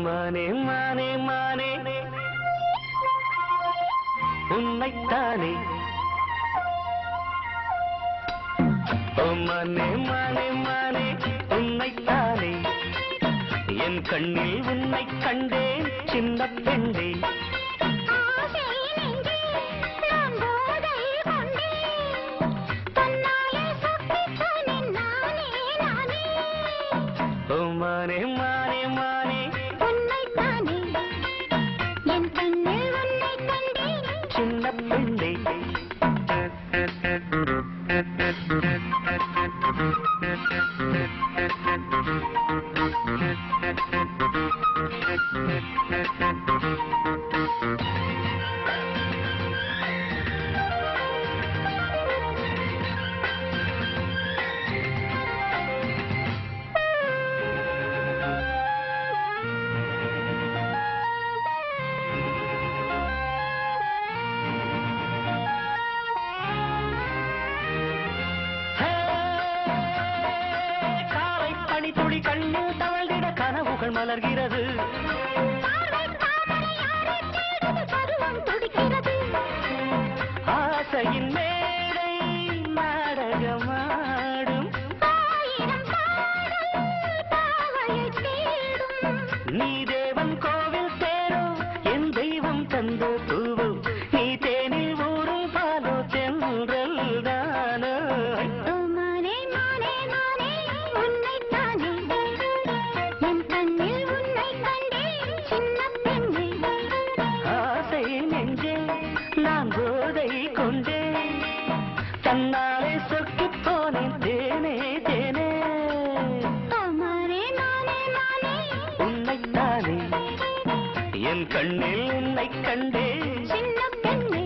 மானே மானே மானே உன்னைத்தானே மானே மானே மானே உன்னைத்தானே என் கண்ணில் உன்னை கண்டேன் சின்ன பெண்ணே மானே மானே மானே உன்னைத்தானே என் கண்ணில் உன்னை கண்டேன் சின்ன பெண்ணே துளி கண்ணில் தவழ்ந்திட கனவுகள் மலர்கிறது ஆசையின் மேடை நாடகமாடும் நீ தேவன் கோவில் சேரும் என் தெய்வம் தந்த பூவு நீ தேனில் ஊரும் பாலோ தென்றல் தானோ நான் போதை கொண்டே தன்னாலே சொக்கி போனேன் தேனே தேனே உன்னைத்தானே என் கண்ணில் உன்னை கண்டே சின்ன பெண்ணே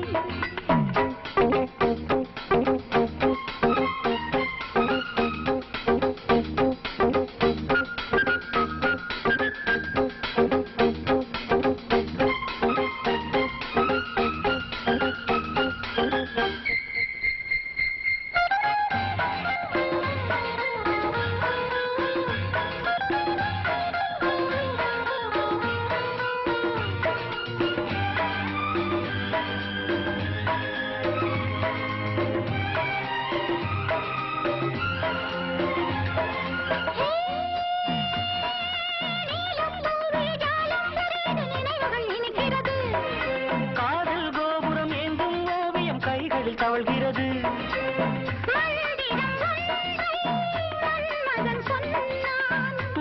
தவழ்கிறது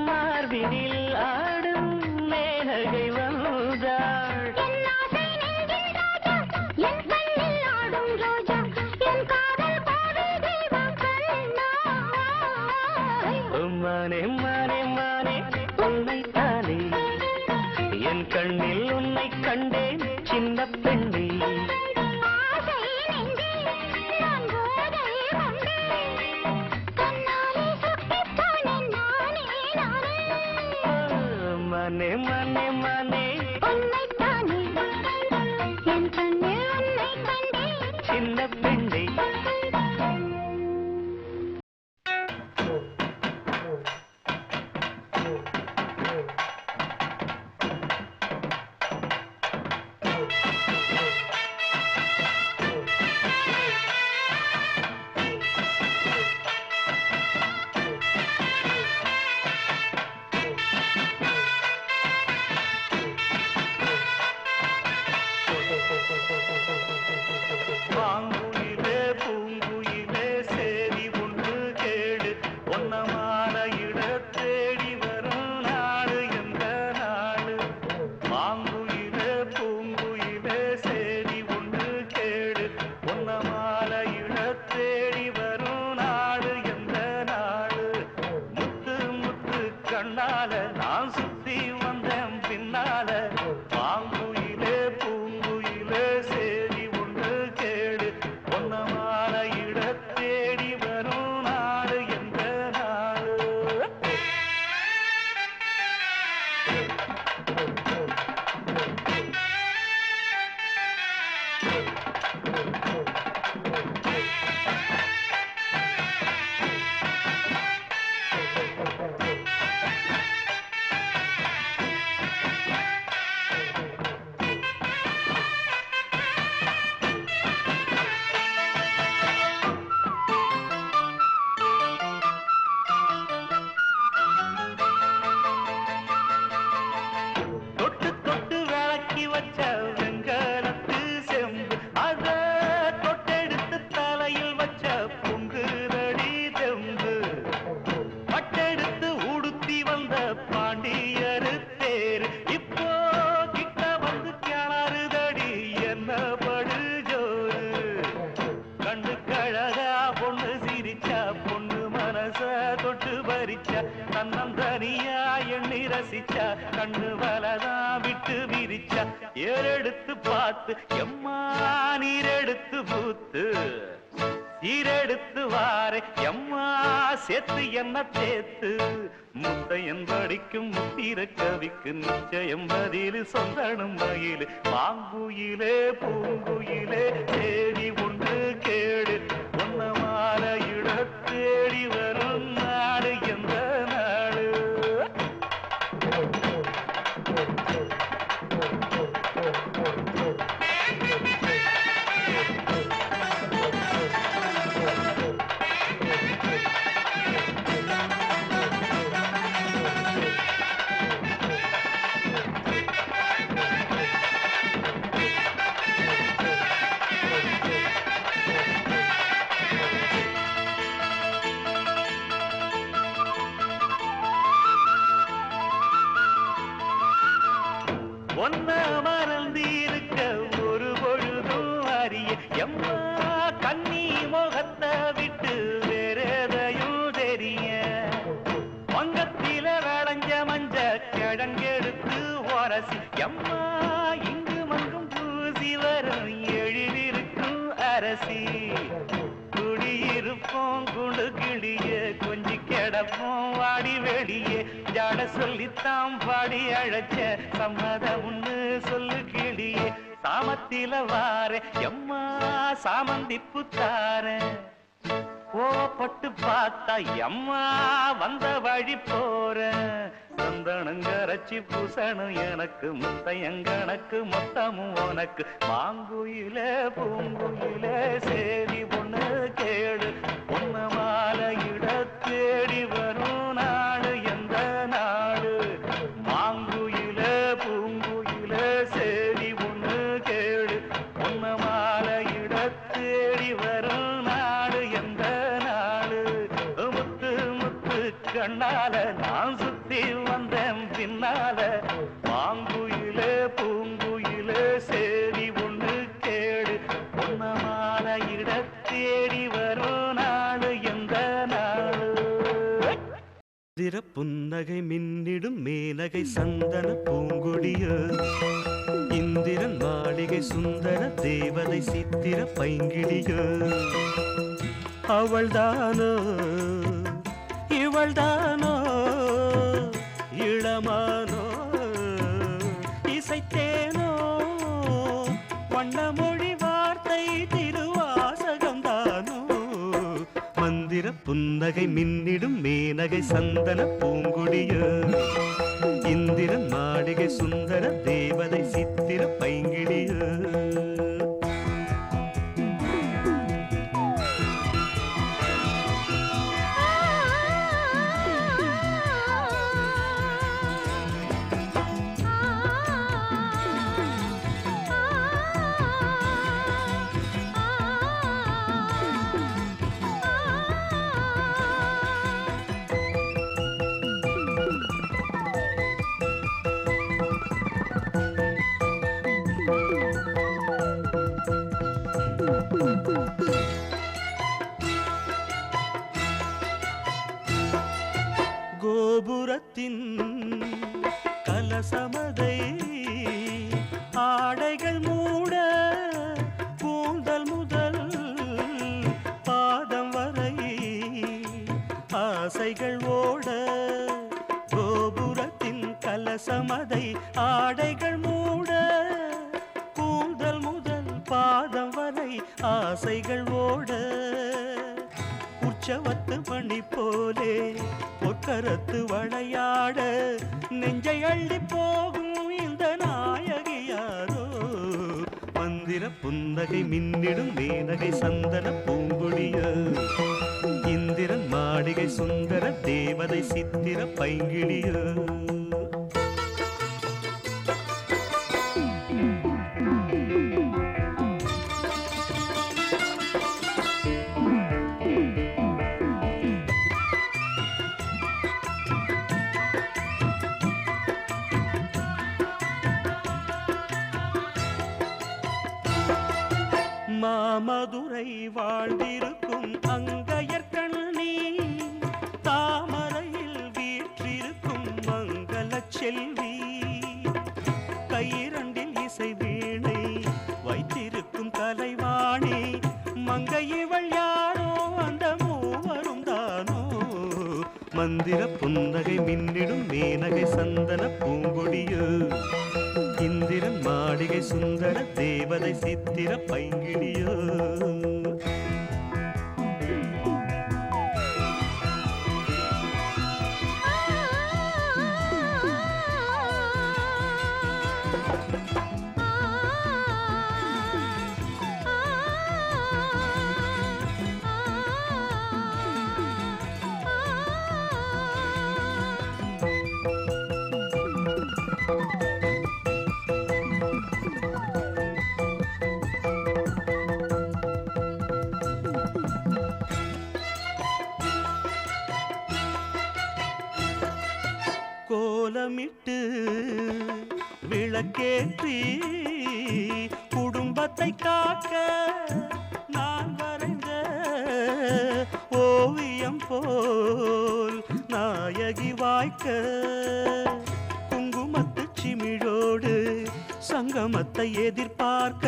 மார்பினில் ஆடும் மேனகை வந்தாள் மானே மானே மானே உன்னைத்தானே என் கண்ணில் உன்னை கண்டேன் சின்ன பெண்ணே மனே மனே மனே உன்னைத்தானே என் கண்ணில் உன்னை கண்டேன் சின்ன பெண்ணே தன்னந்தனியா எண்ணி ரசிச்சா கண்ணு வலதா விட்டு விரிச்சா ஏறெடுத்து பார்த்து எம்மா நீரெடுத்து பூத்து சீரெடுத்து வாரே எம்மா சேர்த்து என்ன தேத்து முத்தையன் படிக்கும் முத்திர கவிக்கு நிச்சயம் பதில் சொந்தனும் மயிலு மாங்குயிலே பூங்குயிலே தேடி ஒன்று கேடு ஒன்ன மாலையிட தேடி வரும் நாடு எந்த நாடு ஒன்ன மறந்திருக்க ஒரு பொழுதும் அறிய எம்மா கண்ணி முகத்தை விட்டு வேறெதையும் தெரிய வங்கத்தில விளைஞ்ச மஞ்ச கிழங்கெடுத்து உரசி எம்மா இங்கு மங்கும் பூசி வரும் எழிலிருக்கும் அரசி குடியிருப்போம் குண்டு கிளிய கொஞ்சி கிடப்போம் வாடி வெளியே ஜாட சொல்லித்தான் பாடி அழைச்ச சம்மதம் ஒண்ணு சொல்லு கிளியே சாமத்தில வார எம்மா சாமந்திப்பு தார கோவப்பட்டு பார்த்தா எம்மா வந்த வழி போற சந்தனங்கரைச்சி பூசணும் எனக்கு முத்தையங்கணக்கு மொத்தமும் உனக்கு மாங்குயில பூங்குயில சேதி பொண்ணு கேடு பொண்ண மாலையிட தேடி வரும் நாடு எந்த நாடு மாங்குயில பூங்குயில சேதி பொண்ணு கேடு பொண்ண மாலையிட தேடி வரும் நாடு எந்த நாடு முத்து முத்து கண்ணால நான் சுத்தி வந்தேன் பின்னால மாங்குயில பூங்குயில சேதி ஒண்ணு கேடு பொன்ன மாலையிட தேடி வரும் நாடு எந்த நாடு புன்னகை மின்னிடும் மேனகை சந்தன பூங்கொடிய இந்திரன் மாளிகை சுந்தர தேவதை சித்திர பைங்கிடிய அவள்தானோ இவள்தானோ இளமானோ இசைத்தேனோ வண்ணமொழி வார்த்தை திருவாசகம்தானோ மந்திர புன்னகை மின்னிடும் மேனகை சந்தன பூங்குடிய இந்திரன் மாளிகை சுந்தர தேவதை சித்திர பைங்கிடிய கோபுரத்தின் கலசமதை ஆடைகள் மூட கூந்தல் முதல் பாதம் வரை ஆசைகள் ஓட கோபுரத்தின் கலச கலசமதை ஆடைகள் மூட கூந்தல் முதல் பாதம் வரை ஆசைகள் ஓட உற்சவத்து மணி போலே பொற்கரத்து வளையாட நெஞ்சை அள்ளி போகும் இந்த நாயகியாரோ மந்திர புன்னகை மின்னிடும் மேனகை சந்தன பூங்குடிய இந்திரன் மாளிகை சுந்தர தேவதை சித்திர பைங்கிடிய மாமதுரை வாழ்ந்திருக்கும் அங்கையர்கண்ணி தாமரையில் வீற்றிருக்கும் மங்கள செல்வி கையிரண்டில் இசை வீணை வைத்திருக்கும் கலைவாணி மங்கை இவள் யாரோ அந்த மூவரும் தானோ மந்திர புன்னகை மின்னிடும் மேனகை சந்தன பூங்கொடியோ இந்திரன் மாளிகை சுந்தர தேவதை சித்திர பைங்கிடியோ கோலமிட்டு விளக்கேற்றி குடும்பத்தை காக்க நான் வரைந்த ஓவியம் போல் நாயகி வாய்க்க குங்குமத்து சிமிழோடு சங்கமத்தை எதிர்பார்க்க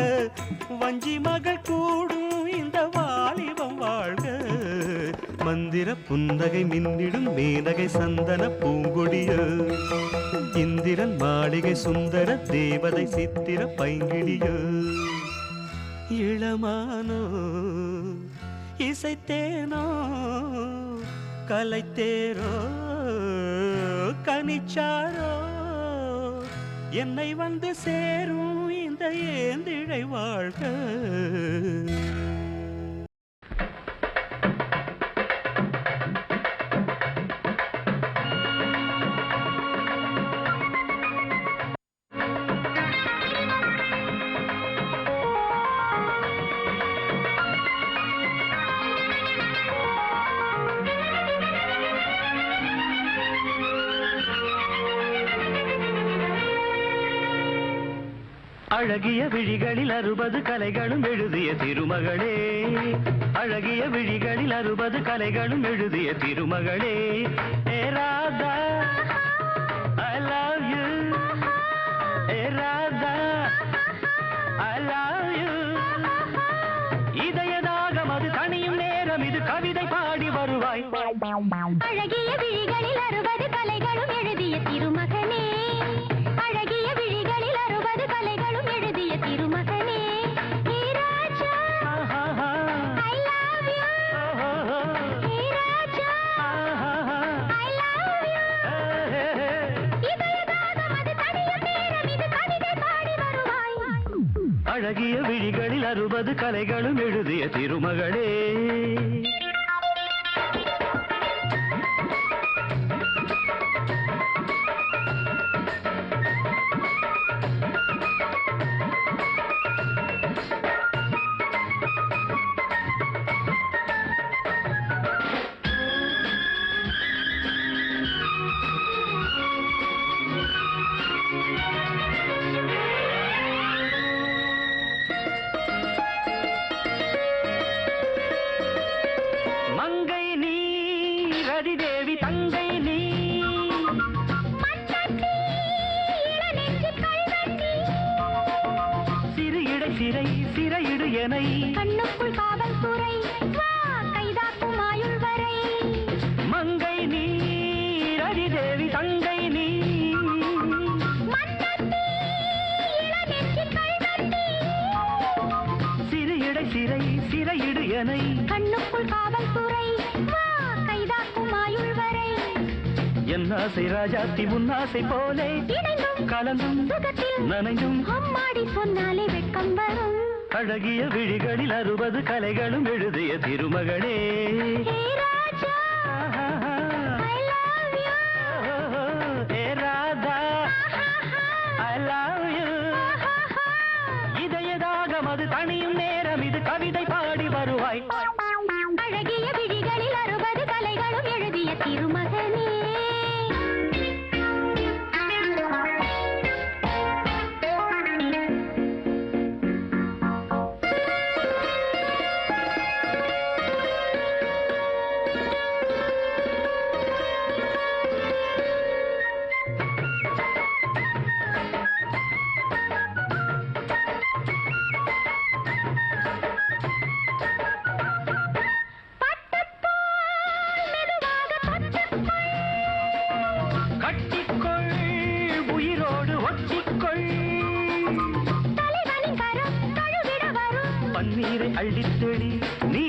வஞ்சி மகள் கூடும் இந்த வாலிபம் வாழ்க மந்திர புன்னகை மின்னிடும் மேனகை சந்தன பூங்கொடிய இந்திரன் மாளிகை சுந்தர தேவதை சித்திர பைங்கிடிய இளமானோ இசைத்தேனோ கலைத்தேரோ கனிச்சாரோ என்னை வந்து சேரும் இந்த ஏந்திழை வாழ்க அழகிய விழிகளில் 60 கலைகளும் எழுதிய திருமகளே அழகிய விழிகளில் 60 கலைகளும் எழுதிய திருமகளே ஏ Radha I love you A Radha I love you இதயதாகம் அது தனியும் நேரம் இது கவிதை பாடி வருவாய் அழகிய விழிகளில் 60 கலைகளும் எழுதிய திருமகனே அழகிய விழிகளில் 60 கலைகளும் எழுதிய திருமகனே ஹே ராஜா I love you hey Raja I love you இதயதாகம் அது தனியும் நேரம் இது கவிதை பாடி வருவாய் அழகிய விழிகளில் 60 கலைகளும் எழுதிய திருமகளே மங்கை நீ ரதிதேவி தங்கை நீ சிறு இடை சிறை சிறையிடு எனை கண்ணுக்குள் காவல் துறை கைதாக்கும் ஆயுள் வரை மங்கை நீ ரதிதேவி தங்கை நீ கண்ணுக்குள் காவல்துறை வா கைதாக்கும் ஆயுள் வரை என் ஆசை ராஜாத்தி உன்னாசை போலே இணைந்தும் கலந்தும் சுகத்தில் நனைந்தும் அம்மாடி சொன்னாலே வெட்கம் வரும் அழகிய விழிகளில் 60 கலைகளும் எழுதிய திருமகளே ஹே ராஜா I love you A Radha I love you இதயதாகம் அது தனியும் நேரம் இது கவிதை பாடி வருவாய் அழகிய விழிகளில் 60 கலைகளும் எழுதிய திருமகனே கட்டிக்கொள் உயிரோடு ஒட்டிக்கொள் தலைவனின் கரம் தழுவிட வரும் பன்னீரை அள்ளித்தெளி நீ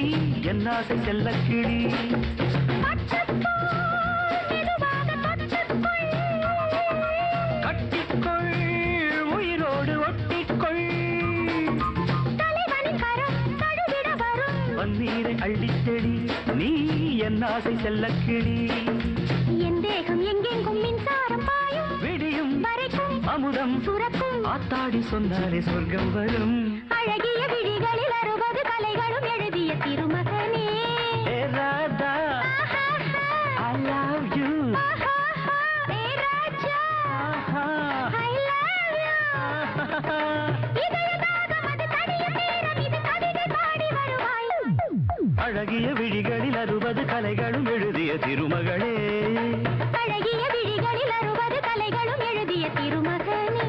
என் ஆசை செல்லக்கிளி கட்டிக்கொள் உயிரோடு ஒட்டிக்கொள் தலைவனின் கரம் தழுவிட வரும் பன்னீரை அள்ளித்தெளி நீ என் ஆசை செல்லக்கிளி என் தேகம் எங்கெங்கும் மின்சாரம் பாயும் விடியும் வரைக்கும் அமுதம் சுரக்கும் ஆத்தாடி சொன்னாலே சொர்க்கம் வரும் அழகிய விழிகளில் 60 கலைகளும் எழுதிய திருமகனே ஏ Radha I love you hey Raja I love you இதயதாகம் அது தனியும் நேரம் இது கவிதை பாடி வருவாய் அழகிய விழிகளில் 60 கலைகளும் எழுதிய திருமகளே அழகிய விழிகளில் 60 கலைகளும் எழுதிய திருமகனே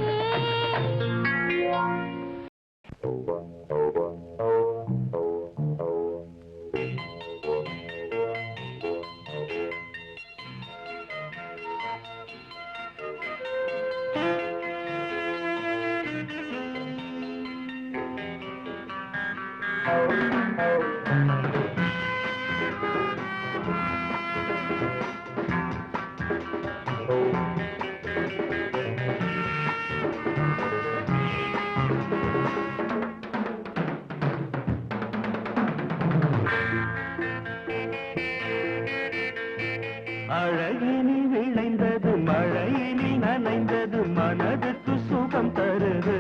அழகினில் விளைந்தது மழையினில் நனைந்தது மனதுக்கு சுகம் தருது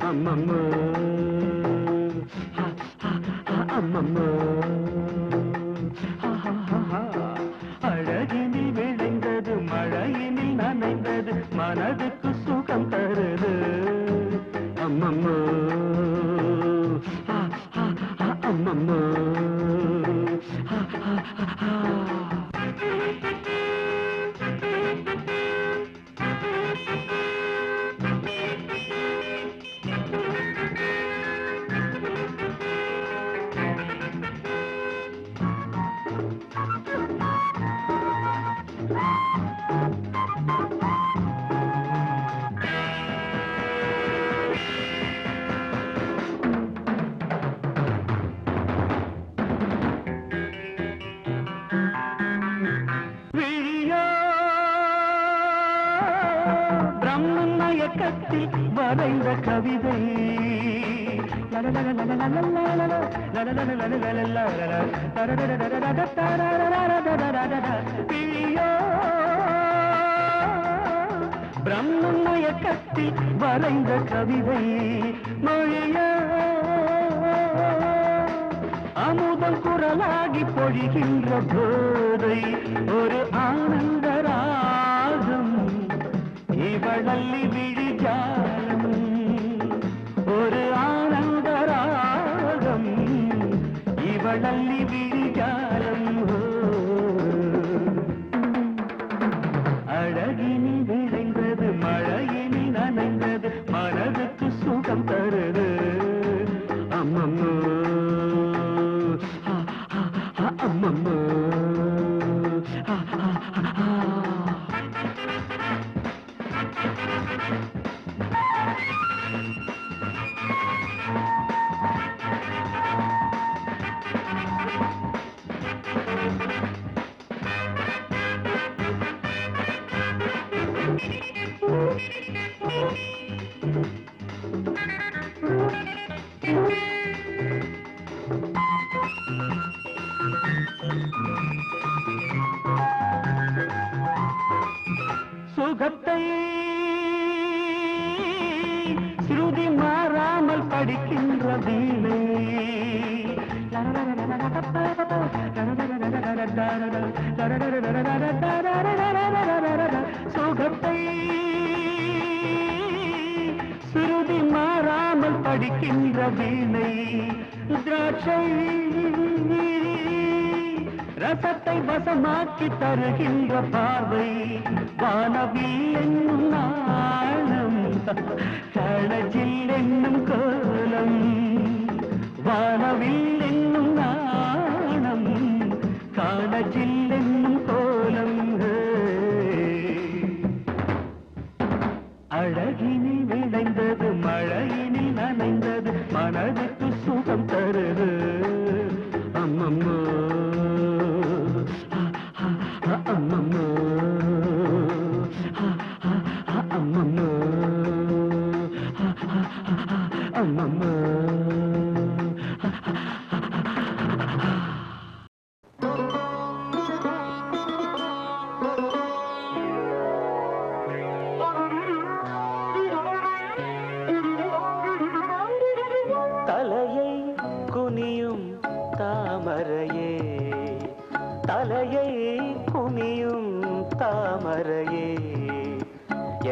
அம்மம்மோ அம்மம்மோ அழகினில் விளைந்தது மழையினில் நனைந்தது மனதுக்கு சுகம் தருது அம்மம்மோ அம்மம்மோ மயக்கத்தில் வரைந்த கவிதை பிரம்ம மயக்கத்தில் வரைந்த கவிதை மொழிய அமுதம் குரலாகி பொழிகின்ற போதை ஒரு ஆனந்த ராகம் இவளல்லி விழிஜாலம் ஒரு ஆனந்த ராகம் இவளல்லி விழிஜாலம் அழகினி விளைந்தது மழையினி நனைந்தது மனதுக்கு சுகம் தருது அம்மம்மோ அம்மம்மோ சுகத்தை ஸ்ருதி மாறாமல் படிக்கின்ற வீணை சுகத்தை ஸ்ருதி மாறாமல் படிக்கின்ற வீணை திராட்சை ரசத்தை வசமாக்கி தருகின்ற பார்வை வானவில் என்னும் நாணம் கடஜில் என்னும் கோலம் வானவில் என்னும் நாணம் கடஜில் என்னும் கோலம் அழகினில் விளைந்தது மழையினில் நனைந்தது மனதுக்கு சுகம் தருது அம்மம்மோ அம்மம்மோ அம்மம்மோ அம்மம்மோ தலையை குனியும் தாமரையே தலையை குனியும் தாமரையே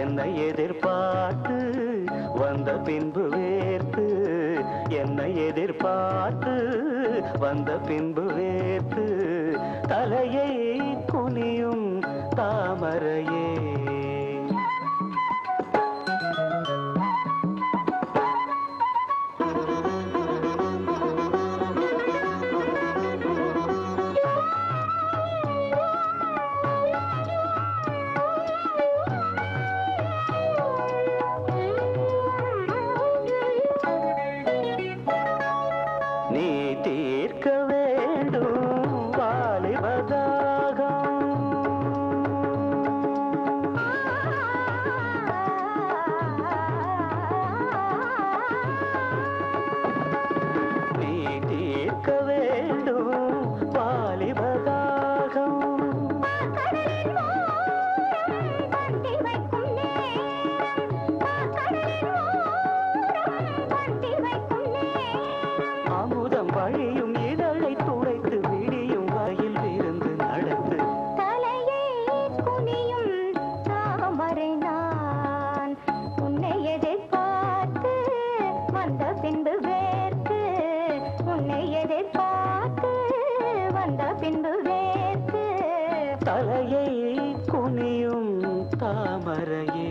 என்னை எதிர்பார்த்து வந்த பின்பு வேர்த்து என்னை எதிர்பார்த்து வந்த பின்பு வேர்த்து தலையை குனியும் தாமரையே தலையை குனியும் தாமரையே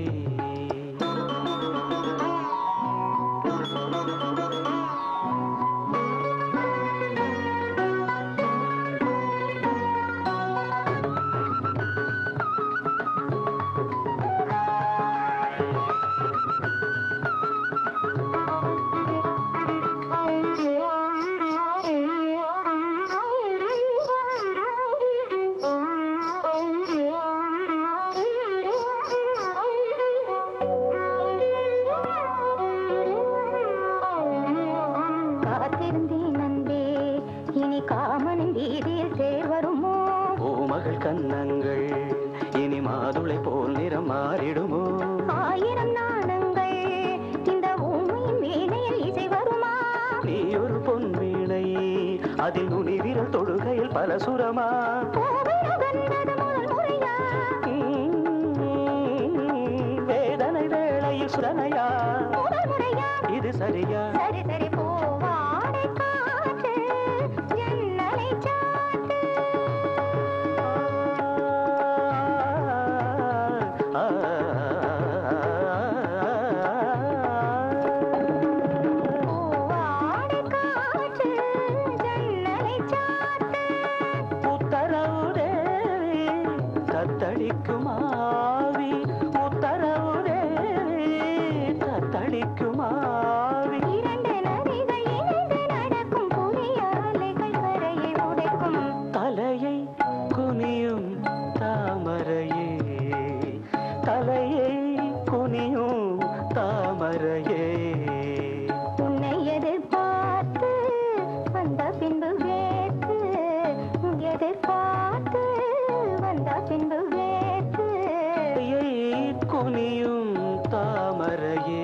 கண்ணங்கள் இனி மாதுளை போல் நிறம் மாறிடுமோ ஆயிரம் நாணங்கள் இந்த ஊமையின் வீணையில் இசை வருமா நீ ஒரு பொன் வீணை அதில் நுனி விரல் தொடுகையில் பல சுரமா வேதனை வேளையில் சுரனையா இது சரியா சரி சரி போவாடை காற்று ஜன்னலை தத்தளிக்குமாவி உத்தரவு தேவி தத்தளிக்குமாவி தாமரையே உன்னை எதிர்பார்த்து வந்த பின்பு வேத்து எதிர்பார்த்து வந்த பின்பு வேத்து குனியும் தாமரையே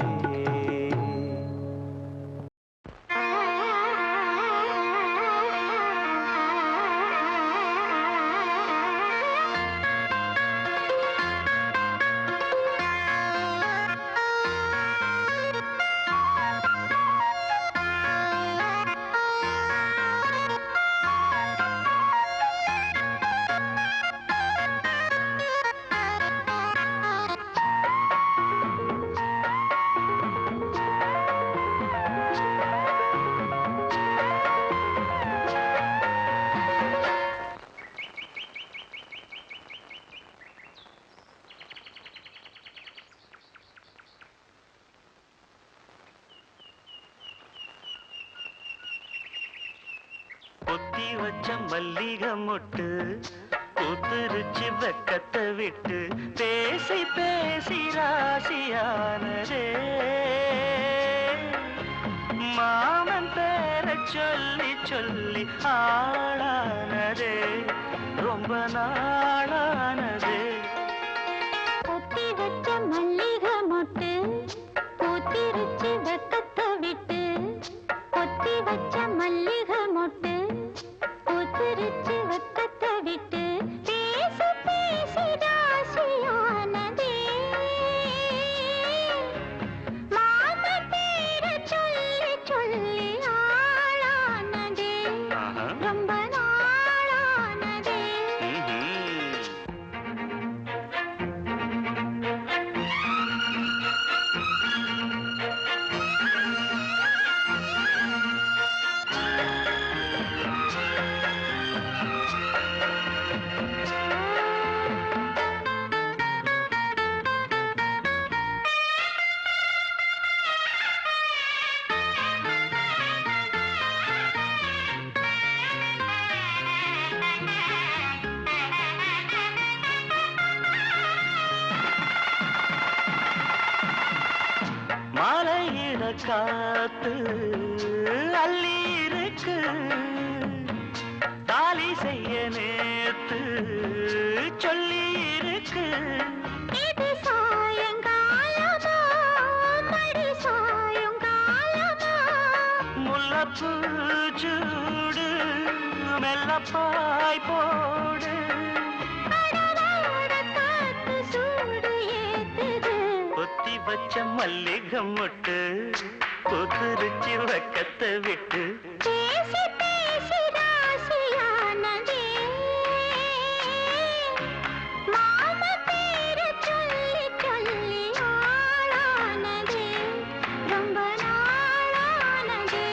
பொத்தி வச்ச மல்லிகை மொட்டு பூத்துருச்சு வெக்கத்தை விட்டு பேசி பேசி ராசியானதே மாமன் பேர சொல்லி சொல்லி ஆளானதே ரொம்ப நாளானதே பொத்தி வச்ச மல்லிகை மொட்டு பூத்திருச்சு வெக்கத்தை விட்டு பொத்தி வச்ச மல்லிகை மொட்டு பூத்திருச்சு வெக்கத்தை விட்டு பேசி பேசி ராசியானதே மாமன் பேர சொல்லி சொல்லி ஆளானதே ரொம்ப நாளானதே மாலையிட காத்து அள்ளி இருக்கு தாலி செய்ய நேத்து சொல்லி இருக்கு இது சாயங்காலமா மடி சாயங்காலமா முல்லப்பூ சூடு மெல்லப்பாய் போடு கடலோட காத்து சூடு ஏத்துது பொத்தி வச்ச மல்லிகை மொட்டு பூத்துருச்சு வெக்கத்தை விட்டு பேசி பேசி ராசியானதே மாமன் பேர சொல்லி சொல்லி ஆளானதே ரொம்ப நாளானதே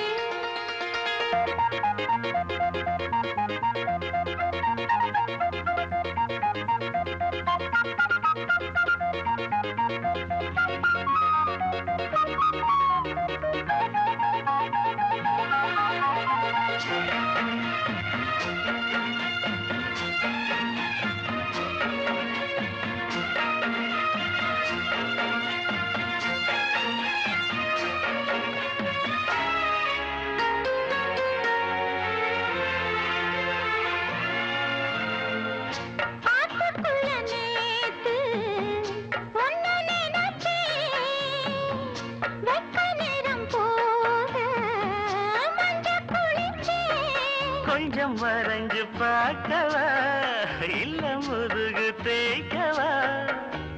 ஆத்துக்குள்ள நேத்து ஒன்னு நினைச்சேன் வெக்க நேரம் போக மஞ்ச குளிச்சேன் கொஞ்சம் வரைஞ்சு பார்க்கவா இல்ல முதுகு தேய்க்கவா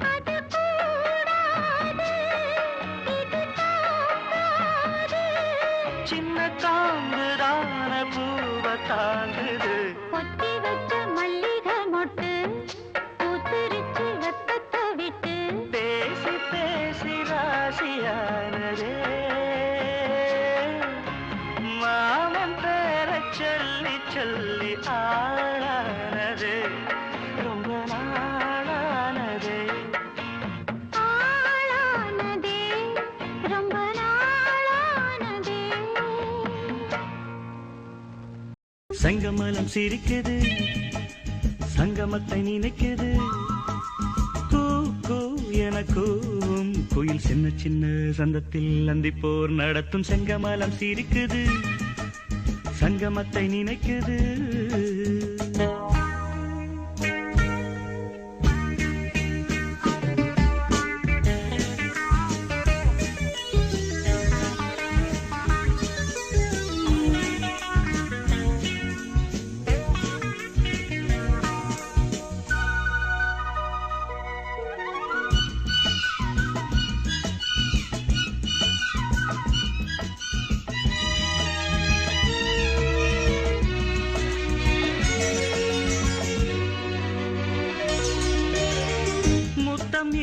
அது கூடாது இது தாங்காது சின்ன காம்புதான பூவ தாங்குது பொத்தி வச்ச மல்லிகை மொட்டு பூத்திருச்சு வெக்கத்தை விட்டு பேசி பேசி ராசியானதே மாமன் பேர சொல்லி சொல்லி ஆளானதே ரொம்ப நாளானதே ஆளானதே ரொம்ப நாளானதே சங்கமலம் சிரிக்குது சங்கமத்தை நினைக்குது கூ கூ எனக்கும் குயில் சின்ன சின்ன சந்தத்தில் அந்திப்போர் நடத்தும் செங்கமலம் சிரிக்குது சங்கமத்தை நினைக்குது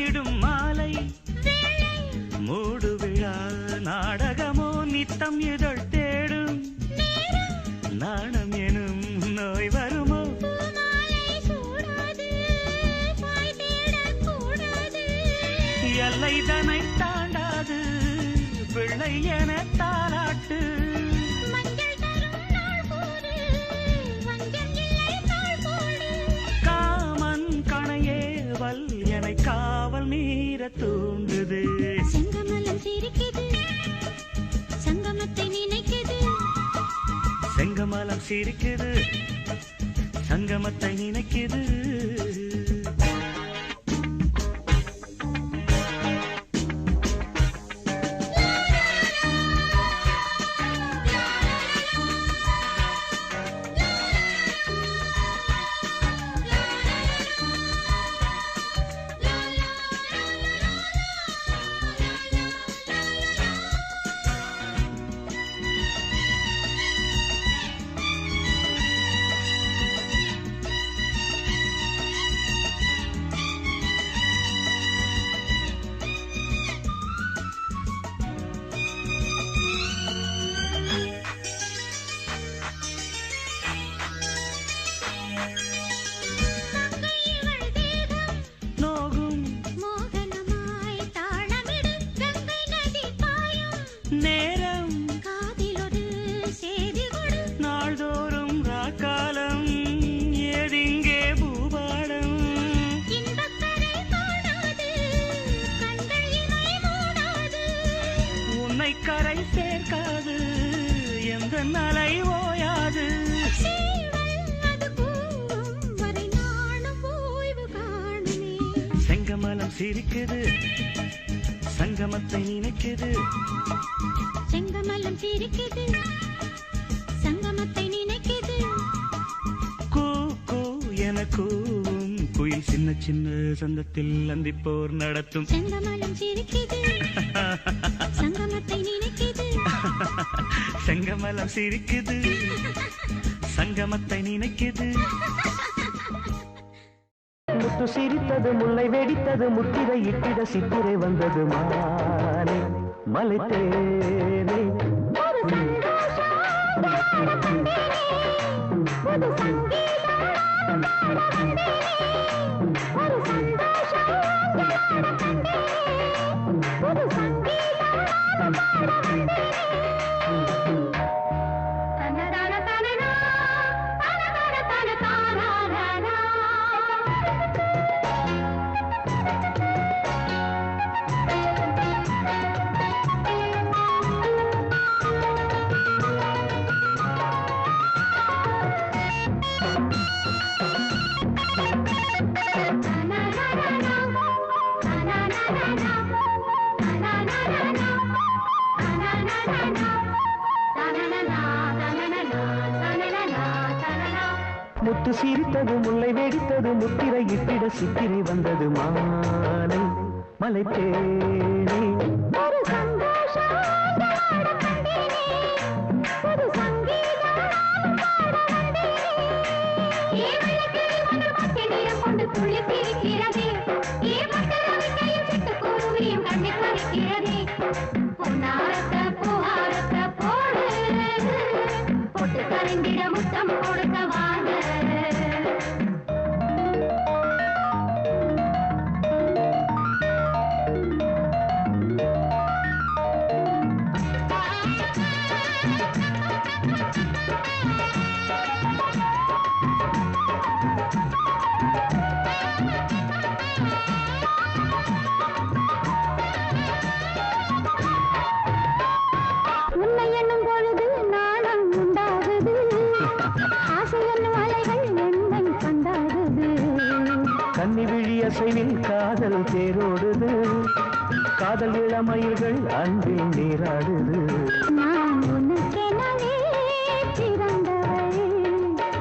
இடும் மாலை மூடு விழா நாடகமோ நித்தம் இதழ் தேடும் நாணம் எனும் நோய் வருமோ எல்லை தனை தாண்டாது பிள்ளை என தாலாட்டு காமன் கணையேவல் எனை காவல் மீற தூண்டுது செங்கமலம் சிரிக்குது சங்கமத்தை நினைக்குது செங்கமலம் சிரிக்குது சங்கமத்தை நினைக்குது கரை சேர்க்காது எந்த நலை ஓயாது செங்கமலம் சிரிக்குது சங்கமத்தை நினைக்குது செங்கமலம் சிரிக்குது சங்கமத்தை நினைக்குது கூ கூ எனக்கும் குயில் சின்ன சின்ன சந்தத்தில் அந்திப்போர் நடத்தும் செங்கமலம் சிரிக்குது சங்கமத்தை நினைக்குது செங்கமலம் சிரிக்குது சங்கமத்தை நினைக்குது முத்து சிரித்தது முல்லை வெடித்தது முத்திரை இட்டிட சித்திரை வந்தது மாலை மலை தேனே முத்து சிரித்தது முல்லை வெடித்தது முத்திரை இட்டிட சித்திரை வந்தது மாலை மலை தேனே முத்தம் கொடுக்க வாங்க அசைவில் காதல் தேரோடுது காதல் இளமயில்கள் அன்பில் நீராடுது நான் உனக்கெனவே பிறந்தவள்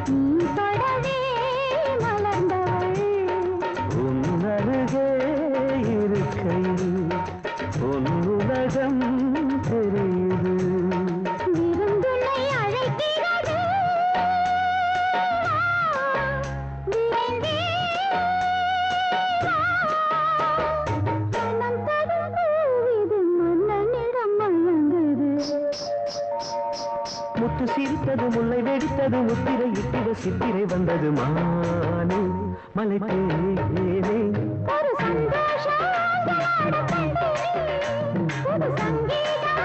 நீ தொடவே மலர்ந்தவள் உன்னருகே இருக்கையில் உன் உலகம் தெரியுது விருந்துனை அழைக்கிறது விரைந்தே மனம் தரும் இது மன்னனிடம் மயங்குது முத்து சிரித்தது முல்லை வெடித்தது முத்திரை இட்டிட சித்திரை வந்தது மானே மலை தேனே ஒரு சந்தோஷம் ஒரு சங்கீதம்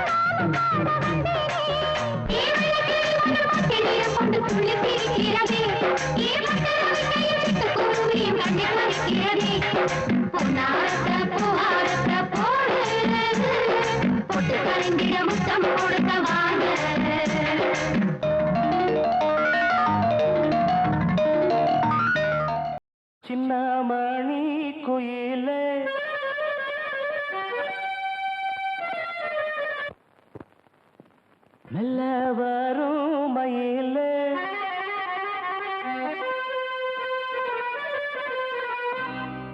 கொண்டு துள்ளி பிரிக்கிறதே குருவியும் கண்ணை பறிக்கிறதே பொன்னாரத்த புகாரத்த போடு பொட்டு கரைந்திட முத்தம் கொடுத்த வாங்க சின்னமணி குயிலே மெல்ல வரும் மயிலே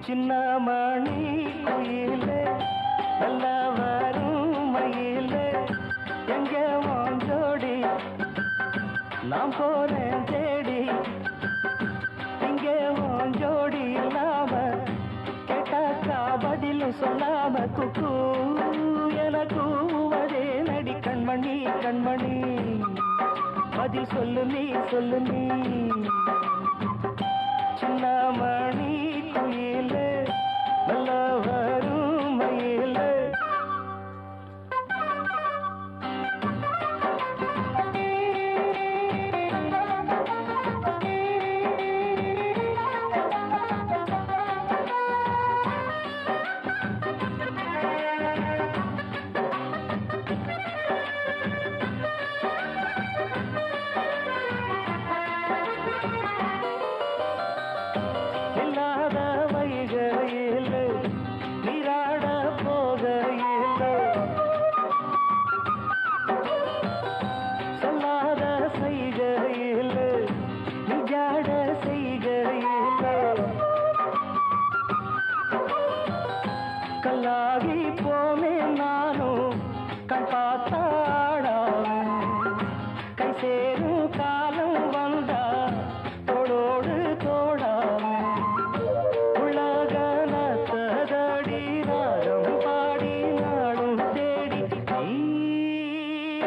சின்னமணி குயிலே மெல்ல வரும் மயிலே எங்க வாஞ்சோடி நாம் போறேன் தேடி இங்கே வாஞ்சோடி இல்லாம கேட்டாக்கா பதில் சொல்லாம குக்கு எனக்கு அதே நடி கண்மணி கண்மணி பதில் சொல்லு நீ சின்னமணி குயிலே நல்ல வரும் மயிலே இல்லாத வைகையில் நீராட போகையில் சொல்லாத செய்கையில் நிஜாட செய்கையில் கல்லாகி போமே நானும் கண் பார்த்தாடாவே கை சேரும் காலம் வந்தா தோடோடு தோடாவே உலகனத்ததடி ராகம் பாடி நாடும் தேடி நீ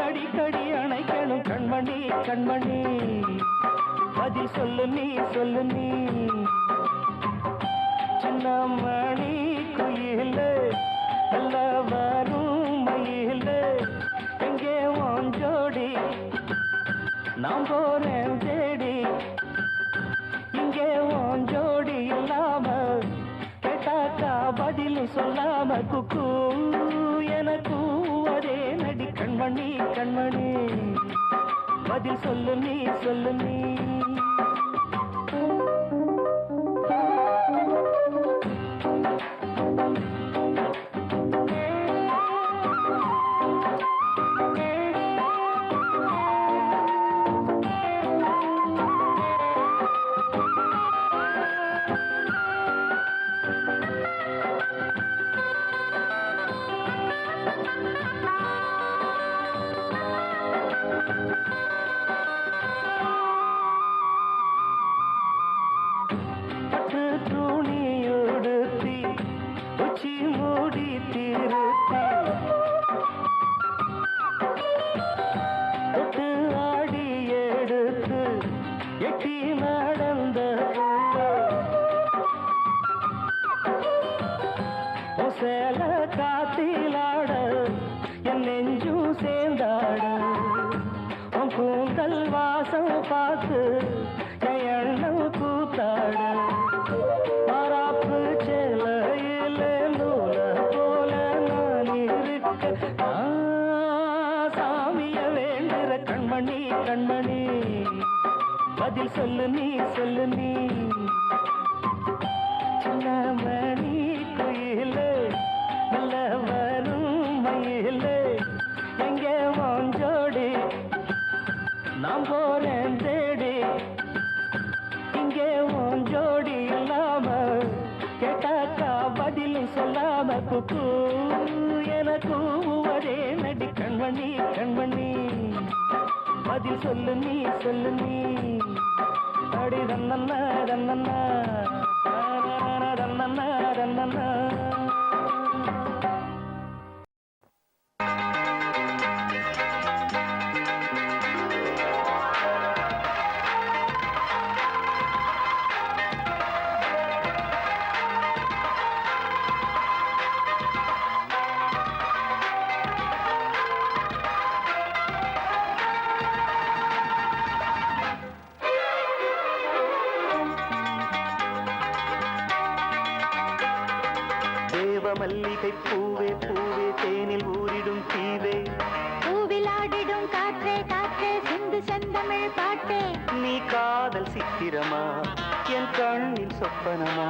அடிக்கடி அணைக்கணும் கண்மணி கண்மணி பதில் சொல்லு நீ சின்னமணி குயிலே நல்ல வரும் மயிலே எங்கே வாஞ்சோடி நாம் போறேன் தேடி இங்கே வாஞ்சோடி இல்லாம கேட்டாக்கா பதில் சொல்லாம குக்கு எனக்கு அதே நடி கண்மணி கண்மணி பதில் சொல்லு நீ பட்டு துணியுடுத்தி உச்சி மூடி திருத்தி தொட்டு ஆடி எடுத்து எட்டி நடந்த சேல காத்திலாட என் நெஞ்சும் சேர்ந்தாட உன் கூந்தல் வாசம் பார்த்து என் எண்ணம் கூத்தாட மாறாப்பு செலையில நூல போல நான் இருக்க சாமிய வேண்டுற கண்மணி கண்மணி பதில் சொல்லு நீ சின்ன மணி குயிலே நல்ல வரும் மயிலே எங்கே வாஞ்சோடி நாம் போறேன் தேடி இங்கே வாஞ்சோடி இல்லாம கேட்டாக்கா பதில் சொல்லாம குக்கு எனக்கு ஒரே நடி கண்மணி கண்மணி பதில் சொல்லு நீ அடி ரன்னண்ணா ரன்னண்ணா ரன்னண்ணா ரன்னண்ணா மல்லிகை பூவே பூவே தேனில் ஊரிடும் தீவே பூவில் ஆடிடும் காற்றே காற்றே சிந்து செந்தமிழ் பாட்டே நீ காதல் சித்திரமா என் கண்ணின் சொப்பனமா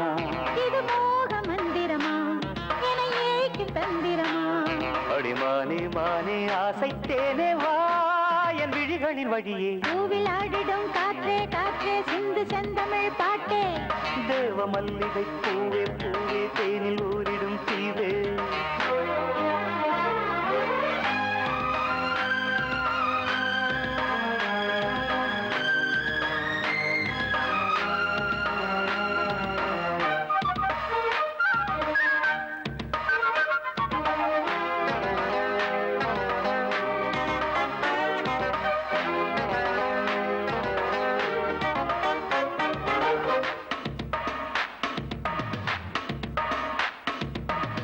இது மோக மந்திரமா என ஏக்கும் தந்திரமா அடிமானே மானே ஆசைத்தேனே வா என் விழிகளின் வழியே பூவில் ஆடிடும் காற்றே காற்றே சிந்து செந்தமிழ் பாட்டே தேவ மல்லிகை பூவே பூவே தேனில் ஊரிடும் தீவே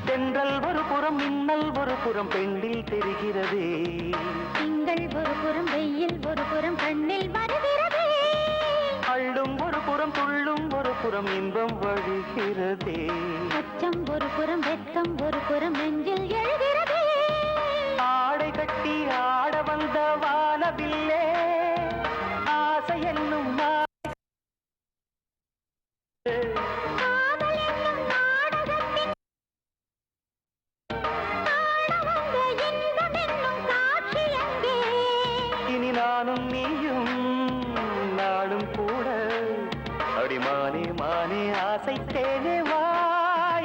தென்றல் ஒரு புறம் மின்னல் ஒரு புறம் பெண்ணில் தெரிகிறதே திங்கள் ஒரு புறம் வெயில் ஒரு புறம் கண்ணில் வருகிறதே அள்ளும் ஒரு புறம் துள்ளும் ஒரு புறம் இன்பம் வழிகிறதே அச்சம் ஒரு புறம் வெட்கம் ஒரு புறம் நெஞ்சில் எழுகிறதே ஆடை கட்டி ஆட வந்த வானவில்லே ஆசை என்னும் காதல் என்னும் நாடகத்தின் தாழவந்த இன்பம் என்னும் காட்சி எங்கே இனி நானும் நீயும் நாடும் கூட அடிமானே மானே ஆசைத்தேனே வா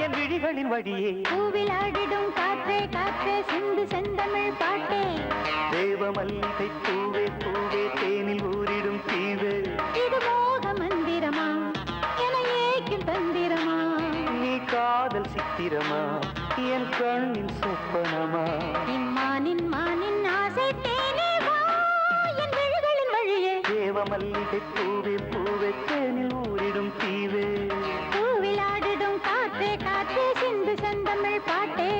என் விழிகளின் வழியே பூவில் ஆடிடும் காற்றே காற்றே சிந்து செந்தமிழ் பாட்டே தேவ மல்லிகை பூவே பூவே தேனில் ஊரிடும் தீவே இது மோக மந்திரமா என ஏக்கும் தந்திரமா நீ காதல் சித்திரமா என் கண்ணின் சொப்பனமா இம்மானின் மானின் ஆசை தேனே வா என் விழிகளின் வழியே தேவ மல்லிகை பூவே பூவே தேனில் ஊரிடும் தீவே பூவில் ஆடிடும் காற்றே காற்றே சிந்து செந்தமிழ் பாட்டே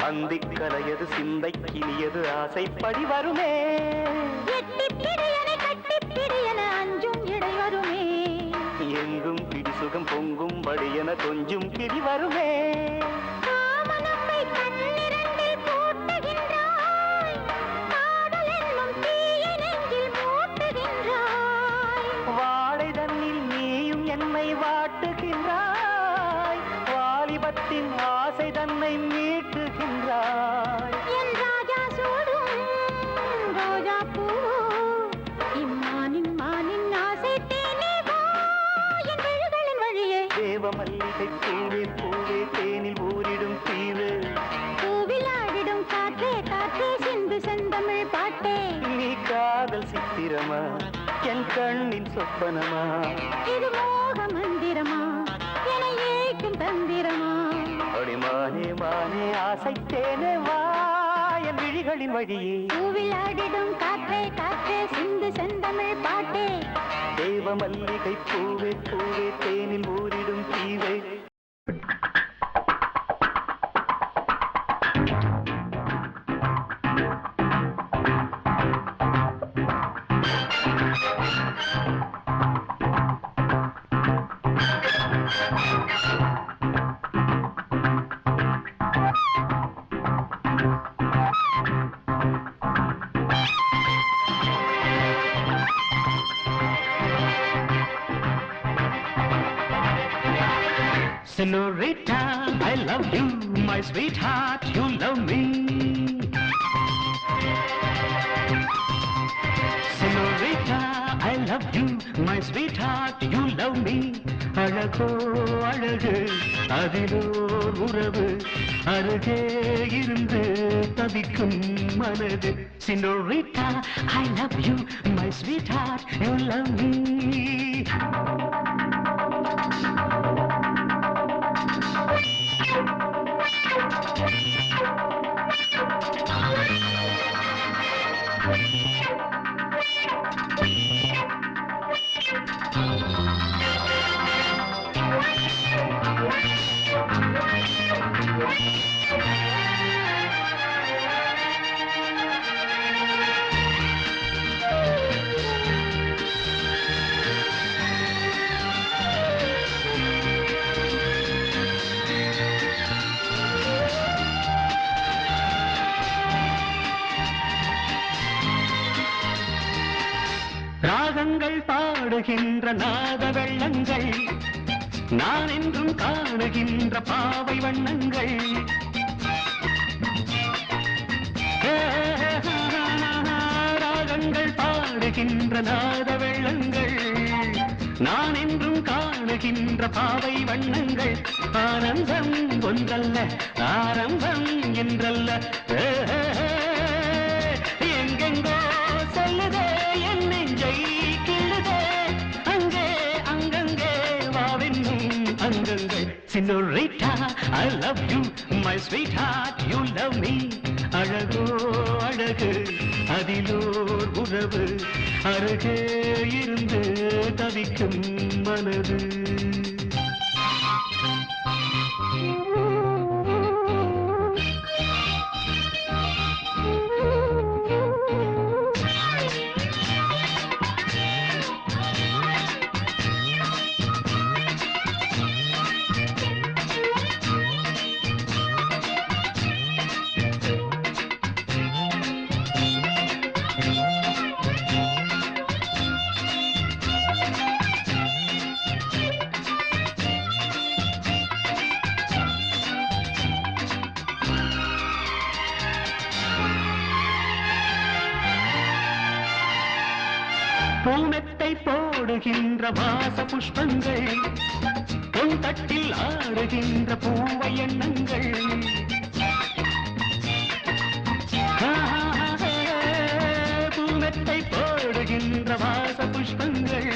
அந்திக்கரையது சிந்தை கிளியது ஆசைப்படி வருமே அஞ்சும் இடை வருமே எங்கும் பிடிசுகம் பொங்கும் வடியன கொஞ்சம் கிளி வருமே காமனம்மை கண்ணிரண்டில் பூட்டுகின்றாய் காதல் என்னும் தீயை நெஞ்சில் மூட்டுகின்றாய் வாழை தன்னில் நீயும் என்னை வாட்டுகின்றாய் வாலிபத்தின் ஆசை தன்னை மீட்டுகின்றாய் என் ராஜா சூடும் ரோஜா பூ இம்மானின் மானின் ஆசை தேனே வா என் விழிகளின் வழியே தேவ மல்லிகை பூவே பூவே தேனில் ஊரிடும் தீவே பூவில் ஆடிடும் காற்றே காற்றே சிந்து செந்தமிழ் பாட்டே நீ காதல் சித்திரமா என் கண்ணின் சொப்பனமா இது மோக மந்திரமா என ஏக்கும் தந்திரமா அடிமானே மானே ஆசைத்தேனே வா என் விழிகள் விழிகளின் வழியே பூவில் ஆடிடும் காற்றே காற்றே சிந்து செந்தமிழ் பாட்டே தேவ மல்லிகை பூவே பூவே தேனில் ஊரிடும் தீவே Senorita, I love you, my sweetheart, you love me. Senorita, I love you, my sweetheart, you love me. அழகோ அழகு அதிலோர் உறவு அருகே இருந்து தவிக்கும் மனது. Senorita, I love you, my sweetheart, you love me. ராகங்கள் பாடுகின்ற நாத வெள்ளங்கள் நான் என்றும் காணுகின்ற பாவை வண்ணங்கள் ராகங்கள் பாடுகின்ற நாத வெள்ளங்கள் நான் என்றும் காணுகின்ற பாவை வண்ணங்கள் ஆனந்தம் ஒன்றல்ல ஆரம்பம் என்றல்ல எங்கெங்கோ செல்லுதே என் நெஞ்சை கிள்ளுதே அங்கே அங்கங்கே வாவென்னும் அங்கங்கள். Senorita, I love you, my sweetheart, you love me. அழகோ அழகு அதிலோர் உறவு அருகே இருந்து தவிக்கும் மனது. பூமெத்தை போடுகின்ற வாச புஷ்பங்கள் பொன் தட்டில் ஆடுகின்ற பூவை எண்ணங்கள் பூமெத்தை போடுகின்ற வாச புஷ்பங்கள்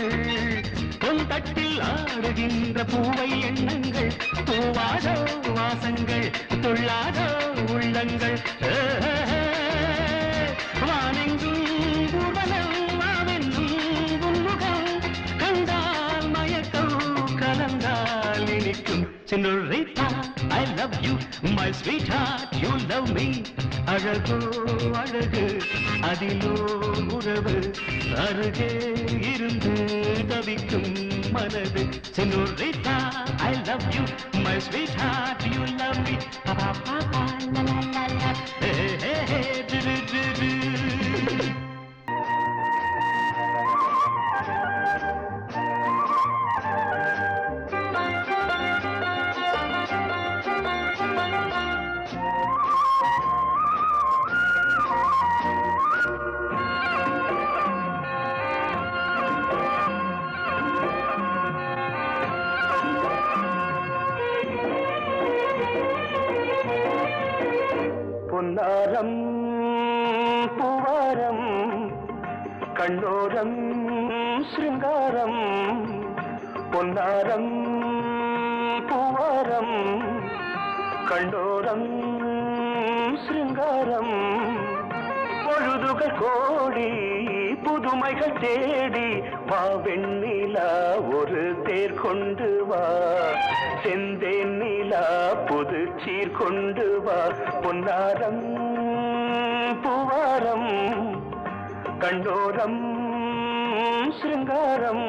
பொன் தட்டில் ஆடுகின்ற பூவை எண்ணங்கள் பூவாதோ வாசங்கள் துள்ளாதோ உள்ளங்கள் வானெங்கும் பூவனம் Senorita, I love you, my sweetheart, you love me. அழகோ அழகு அதிலோ உறவு அருகே இருந்து தவிக்கும் மனது. Senorita, I love you, my sweetheart, you love me. Pa pa pa pa la la la la. Hey hey hey du du du du. பொன்னாரம் பூவாரம் கண்ணோரம் சிருங்காரம் பொன்னாரம் பூவாரம் கண்ணோரம் சிருங்காரம் பொழுதுகள் கோடி புதுமைகள் தேடி வா வெண்ணிலா ஒரு தேர் கொண்டு வா செந்தேன் நிலா புது சீர் கொண்டு வா பொன்னாரம் பூவாரம் கண்டோரம் சிருங்காரம்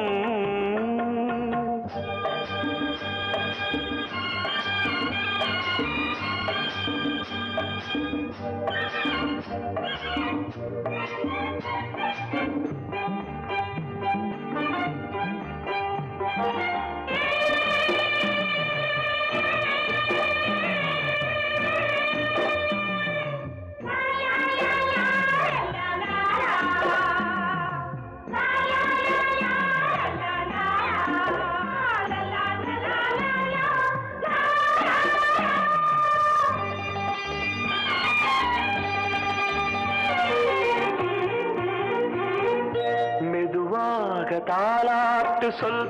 தாலாட்டு சொல்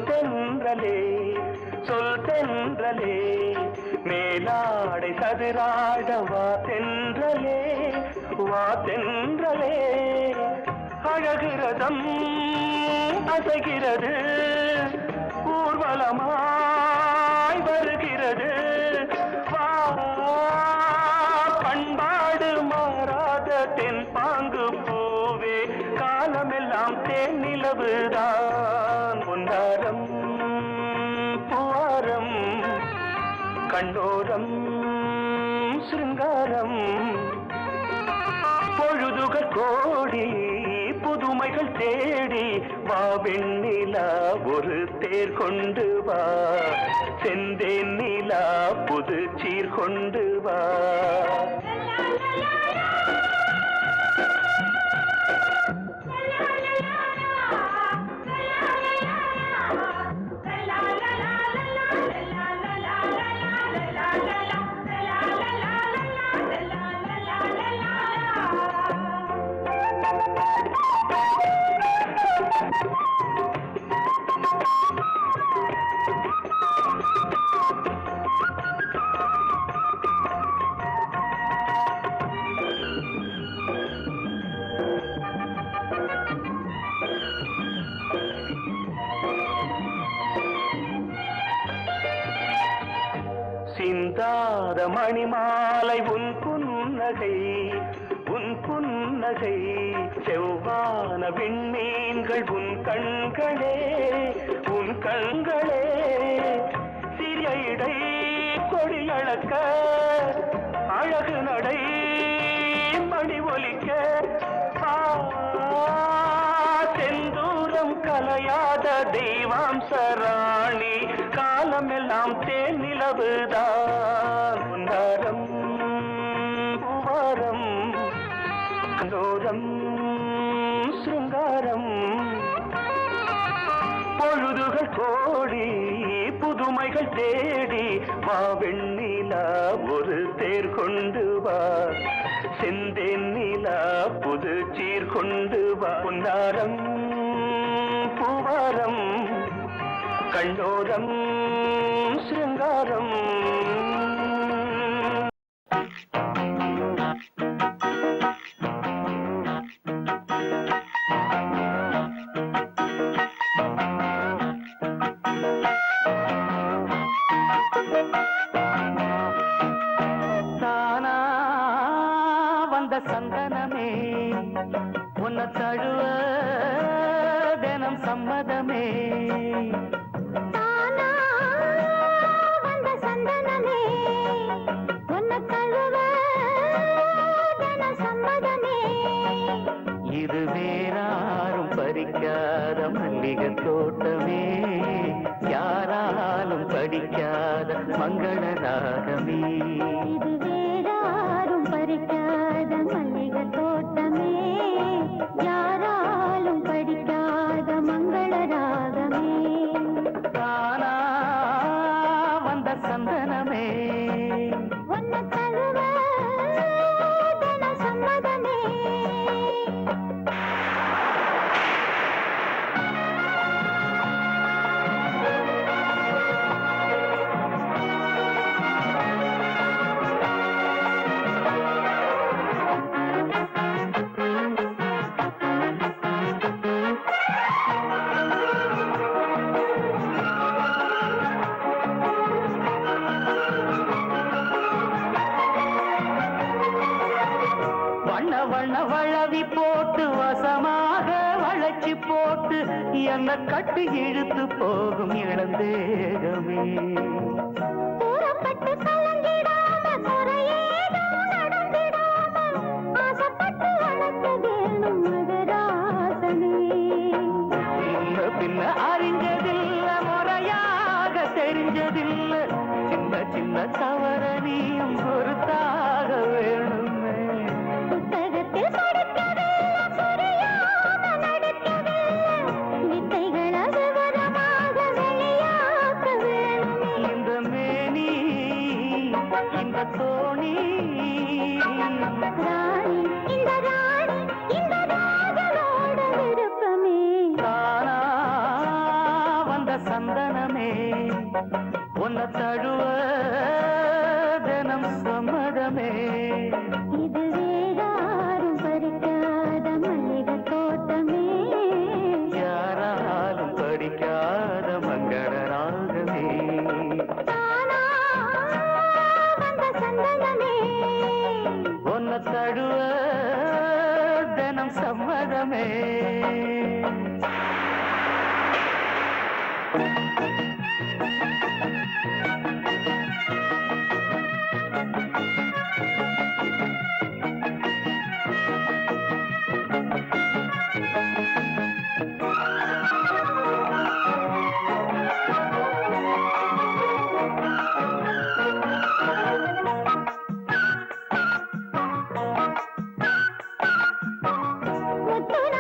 தென்றலே மேலாடை சதுராட வா தென்றலே அழகிறதம் அசைகிறது ஊர்வலமாய் வருகிறது வா பண்பாடு மாறாத தென் பாங்கு பூவே காலமெல்லாம் தேன் நிலவுதான் பொன்னாரம் பூவாரம் கண்டோரம் சிருங்காரம் பொழுதுகள் கோடி புதுமைகள் தேடி வா வெண்ணிலா ஒரு தேர் கொண்டு வா செந்தேன் நிலா புது சீர் கொண்டு வா சிந்தாத மணிமாலை உன் புன்னகை செவ்வான விண்மீன்கள் உன் கண்களே சிறிய இடை கொடியளக்க அழகு நடை மணி ஒலிக்க செந்தூரம் கலையாத தெய்வாம்சராணி காலமெல்லாம் தேன் நிலவுதான் பொன்னாரம் பூவாரம் கண்டோரம் சிருங்காரம் பொழுதுகள் கோடி புதுமைகள் தேடி வா வெண்ணிலா ஒரு தேர் கொண்டு வா செந்தேன் நிலா புது சீர் கொண்டு வா பொன்னாரம் பூவாரம் கண்டோரம் சிருங்காரம் தானா வந்த சந்தனமே உன்னை தழுவ தினம் சம்மதமே இது வேறாரும் பறிக்காத மல்லிகை தோட்டமே யாராலும் படிக்காத மங்கள ராகமே இது வேறாரும் பறிக்காத மல்லிகை தோட்டமே யாராலும் படிக்காத மங்கள ராகமே தானா வந்த சந்தனமே உன்னை தழுவ தினம் சம்மதமே வண்ண வண்ண வளவி போட்டு வசமாக வளைச்சு போட்டு என்ன கட்டி இழுத்து போகும் இளந்தேகமே கூறப்பட்டு கலங்கிடாம குறையேதும் நடந்திடாம ஆசைப்பட்டு வளர்த்த வேணும் மகராசனே முன்ன பின்ன அறிஞ்சதில்ல முறையாக தெரிஞ்சதில்ல சின்ன சின்ன தவற நீயும் பொறுத்தாக வேணுமே புத்தகத்தில் படிக்கவில்லை புரியாம நடிக்கவில்லை வித்தைகள் அசுவரமாக வெளியாக்க வேணுமே இந்த மேனி இந்த தோணி ராணி இந்த ராணி இந்த ராஜனோட விருப்பமே தானா வந்த சந்தனமே உன்னை தழுவ தினம் சம்மதமே இது வேறாரும் பறிக்காத மல்லிகை தோட்டமே யாராலும் படிக்காத மங்கள ராகமே தானா வந்த சந்தனமே உன்னை தழுவ தினம் சம்மதமே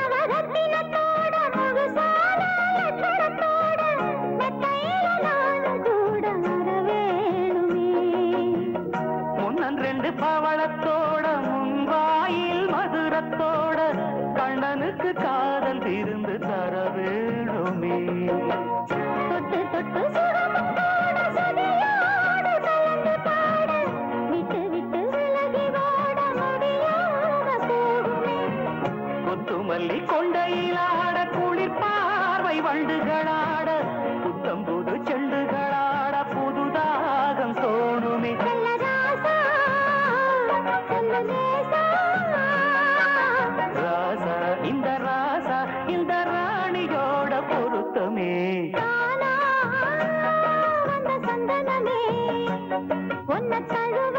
முத்துநவரத்தினத்தோட முகசால லட்சணத்தோட மெத்தையில நானும் கூட வரவேணுமே முன்னன் ரெண்டு பவளத்தோட முன்வாயில் மதுரத்தோட கண்ணனுக்கு காதல் விருந்து தர வேணுமே தொட்டு தொட்டு சுகமுத்தோட சதியோடு கலந்து பாட விட்டு விட்டு விலகி ஓட முடியாம போகுமே கொத்துமல்லி கொண்டையிலாட குளிர் பார்வை வண்டுகளாட புத்தம் புது செண்டுகளாட புதுதாகம் தோணுமே செல்ல ராசா செல்ல நேசா ராசா இந்த ராணியோட பொருத்தமே தானா வந்த சந்தனமே உன்னை தழுவ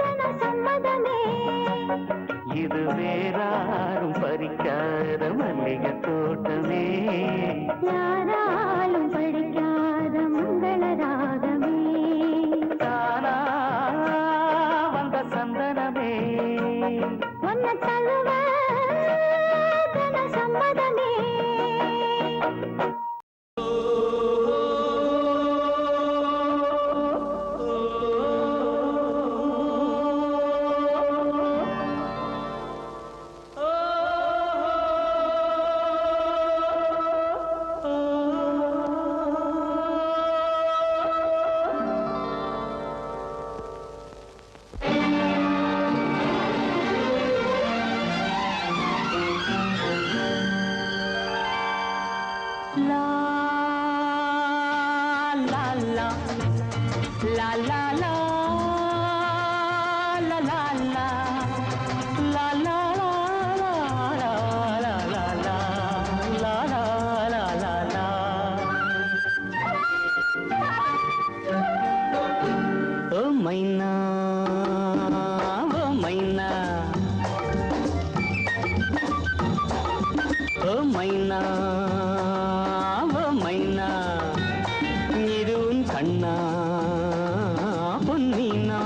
தினம் சம்மதமே இது வேறாரும் பறிக்காத மல்லிகை தோட்டமே யாராலும் படிக்காத மங்கள ராகமே தானா வந்த சந்தனமே உன்னை தழுவ தினம் சம்மதமே மைனா ஓ மைனா ஓ மைனா ஓ மைனா இது உன் கண்ணா பொன்னினா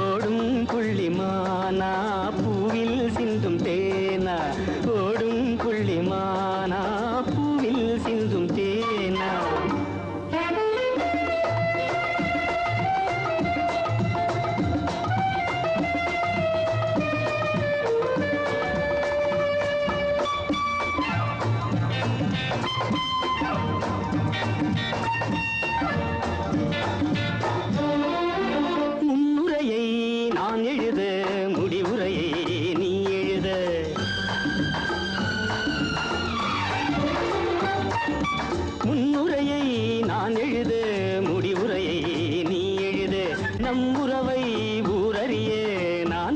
ஓடும் புள்ளிமானா பூவில் சிந்தும் தேனா ஓடும் புள்ளிமானா பூவில் சிந்தும் தேனா முன்னுரையை நான் எழுத முடிவுரையை நீ எழுத முன்னுரையை நான் எழுத முடிவுரையை நீ எழுத நம் உறவை ஊரறிய நான்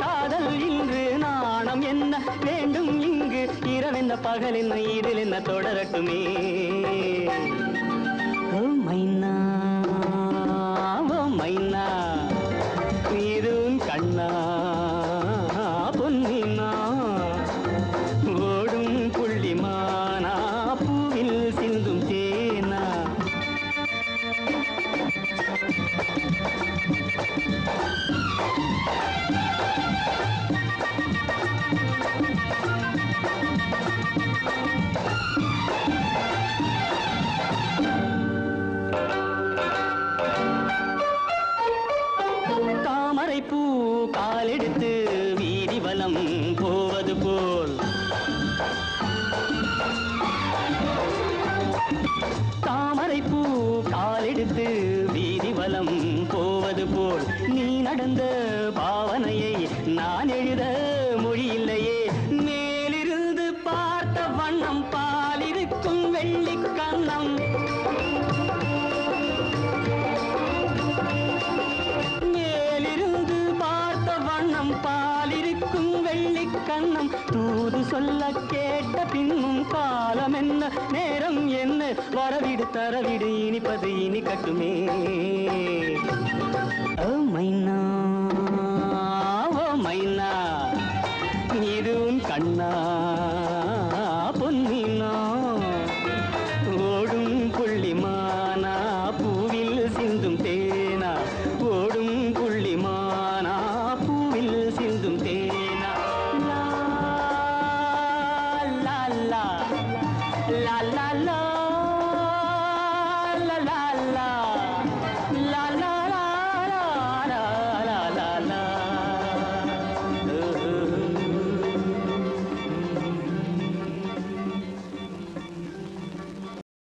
காதல் இன்று நாணம் என்ன வேண்டும் இங்கு இரவென்ன பகல் என்ன இதில் என்ன தொடரட்டுமே ஓ மைனா ஓ மைனா இதுவும் கண்ணா பொன்னினா ஓடும் புள்ளிமானா பூவில் சிந்தும் தேனா தாமரைப்பூ காலெடுத்து வீதி வலம் போவது போல் தாமரைப்பூ காலெடுத்து வீதி வலம் போவது போல் நீ நடந்த பாவனையை நான் எழுத மொழியில்லையே மேலிருந்து பார்த்த வண்ணம் பாலிருக்கும் வெள்ளிக் கன்னம் மேலிருந்து பார்த்த வண்ணம் பாலிருக்கும் வெள்ளிக் கன்னம் தூது சொல்ல கேட்ட பின்னும் காலம் என்ன நேரம் என்ன வரவிடு தரவிடு இனிப்பது இனி கட்டுமே ஓ மைனா ஓ மைனா இதுவும் கண்ணா பொன்னினா ஓடும் புள்ளிமானா பூவில் சிந்தும் தேனா ஓடும் புள்ளிமானா பூவில் சிந்தும் தேனா லா லா லா லா லா லா la la la la la la la la la la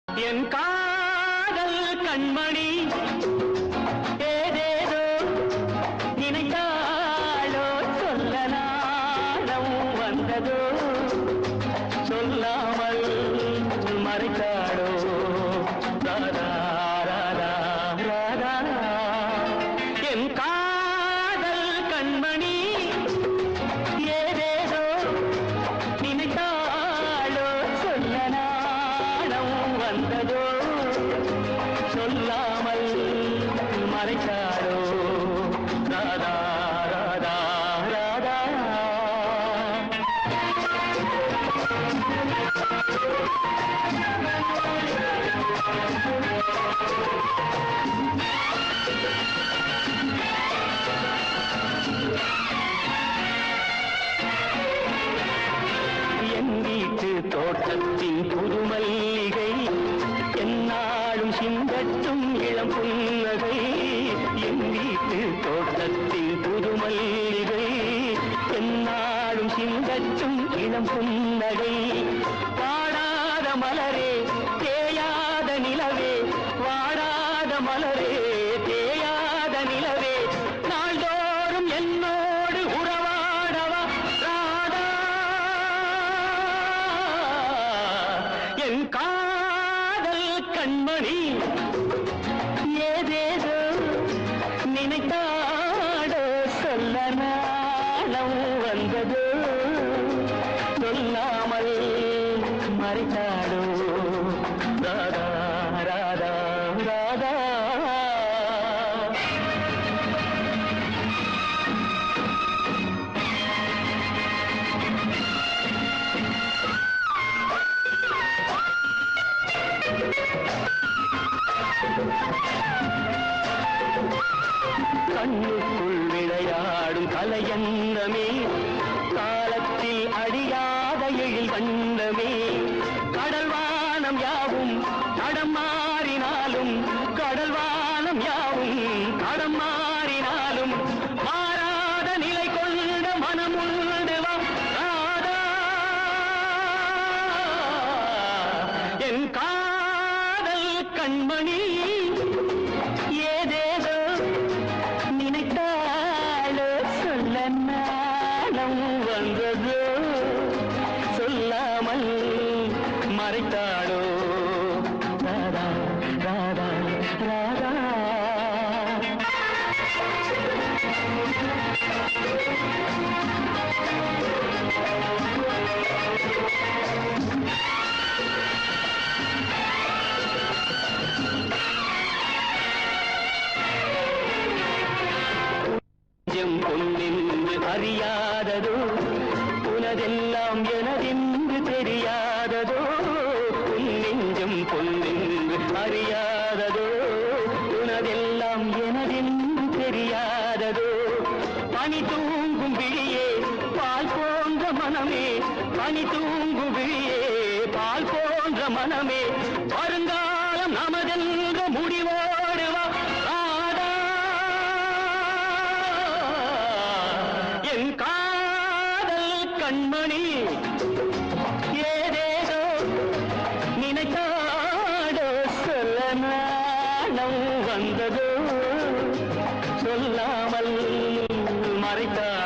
என் காதல் கண்மணி ஏதேதோ நினைத்தாளோ சொல்ல நாளம் வந்ததோ சொல்லாமல் மறைத்தாளோ ராதா ராதா ராதா என் காதல் கண்மணி ஏதேதோ நினைத்தாளோ சொல்ல நாளம் வந்ததோ சொல்லாமல் மறைத்தாளோ ராதா ராதா ராதா என் வீட்டு தோட்டத்தின் புது மல்லிகை என்னாலும் சிந்தட்டும் இளம் புன்னகை என் வீட்டு தோட்டத்தின் புது மல்லிகை என்னாலும் சிந்தட்டும் இளம் புன்னகை வாடாத மலரே தேயாத நிலவே வாடாத மலரே தேயாத நிலவே நாள்தோறும் என்னோடு உறவாடவா ராதா என் காதல் கண்மணி ஏதேதோ நினைத்தாடோ சொல்ல நாளம் வந்ததோ சொல்லாமல் மறைத்தாடோ ராதா ராதா ராதா கண்ணுக்குள் விளையாடும் கலையன்னமே காலத்தில் அழியாத எழில் வண்ணமே கடல் வானம் யாவும் தடம் மாறினாலும் கடல் வானம் யாவும் தடம் மாறினாலும் மாறாத நிலை கொண்ட மனமுண்டு வா ராதா என் காதல் கண்மணி ஏதேதோ நினைத்தாளோ சொல்ல நாளம் வந்ததோ சொல்லாமல் மறைத்தாளோ ராதா ராதா ராதா தெரியாததோ உனதெல்லாம் எனதென்று தெரியாததோ உன் நெஞ்சம் பொன்னென்று அறியாததோ உனதெல்லாம் எனதென்று தெரியாததோ பனி தூங்கும் விழியே பால் போன்ற மனமே பனி தூங்கும் விழியே பால் போன்ற மனமே வருங்காலம் நமதென்ற முடிவோடு வா ராதா என் காதல் கண்மணி ஏதேதோ நினைத்தாடோ சொல்ல நாணம் வந்ததோ சொல்லாமல் மறைத்தார்